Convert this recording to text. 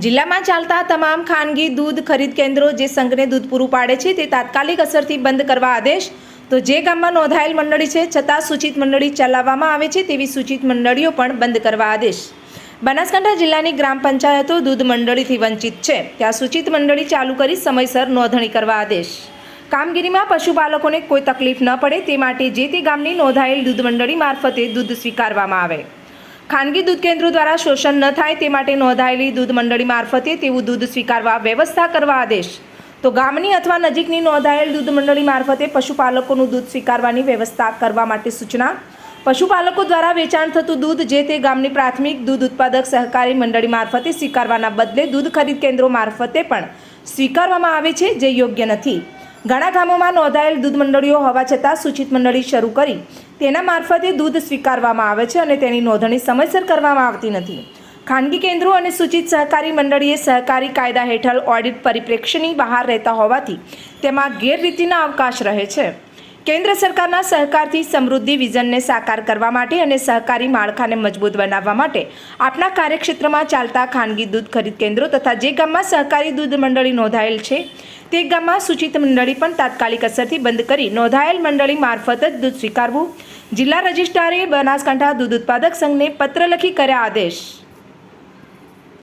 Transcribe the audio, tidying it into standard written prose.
જિલ્લામાં ચાલતા તમામ ખાનગી દૂધ ખરીદ કેન્દ્રો જે સંઘને દૂધ પૂરું પાડે છે તે તાત્કાલિક અસરથી બંધ કરવા આદેશ. તો જે ગામમાં નોંધાયેલ મંડળી છે છતાં સૂચિત મંડળી ચલાવવામાં આવે છે તેવી સૂચિત મંડળીઓ પણ બંધ કરવા આદેશ. બનાસકાંઠા જિલ્લાની ગ્રામ પંચાયતો દૂધ મંડળીથી વંચિત છે ત્યાં સૂચિત મંડળી ચાલુ કરી સમયસર નોંધણી કરવા આદેશ. કામગીરીમાં પશુપાલકોને કોઈ તકલીફ ન પડે તે માટે જે તે ગામની નોંધાયેલ દૂધ મંડળી મારફતે દૂધ સ્વીકારવામાં આવે. ખાનગી દૂધ કેન્દ્રો દ્વારા શોષણ ન થાય તે માટે નોંધાયેલી દૂધ મંડળી મારફતે તેવું દૂધ સ્વીકારવા વ્યવસ્થા કરવા આદેશ. તો ગામની અથવા નજીકની નોંધાયેલ દૂધ મંડળી મારફતે પશુપાલકોનું દૂધ સ્વીકારવાની વ્યવસ્થા કરવા માટે સૂચના. પશુપાલકો દ્વારા વેચાણ થતું દૂધ જે તે ગામની પ્રાથમિક દૂધ ઉત્પાદક સહકારી મંડળી મારફતે સ્વીકારવાના બદલે દૂધ ખરીદ કેન્દ્રો મારફતે પણ સ્વીકારવામાં આવે છે જે યોગ્ય નથી. ઘણા ગામોમાં નોંધાયેલ દૂધ મંડળીઓ હોવા છતાં સૂચિત મંડળી શરૂ કરી તેના મારફતે દૂધ સ્વીકારવામાં આવે છે અને તેની નોંધણી સમયસર કરવામાં આવતી નથી. ખાનગી કેન્દ્રો અને સૂચિત સહકારી મંડળીએ સહકારી કાયદા હેઠળ ઓડિટ પરિપ્રેક્ષ્યની બહાર રહેતા હોવાથી તેમાં ગેરરીતિના અવકાશ રહે છે. કેન્દ્ર સરકારના સહકારથી સમૃદ્ધિ વિઝનને સાકાર કરવા માટે અને સહકારી માળખાને મજબૂત બનાવવા માટે આપના કાર્યક્ષેત્રમાં ચાલતા ખાનગી દૂધ ખરીદ કેન્દ્રો તથા જે ગામમાં સહકારી દૂધ મંડળી નોંધાયેલ છે તે ગામમાં સૂચિત મંડળી પણ તાત્કાલિક અસરથી બંધ કરી નોંધાયેલ મંડળી મારફત જ દૂધ સ્વીકારવું. જિલ્લા રજિસ્ટ્રારે બનાસકાંઠા દૂધ ઉત્પાદક સંઘને પત્ર લખી કર્યા આદેશ.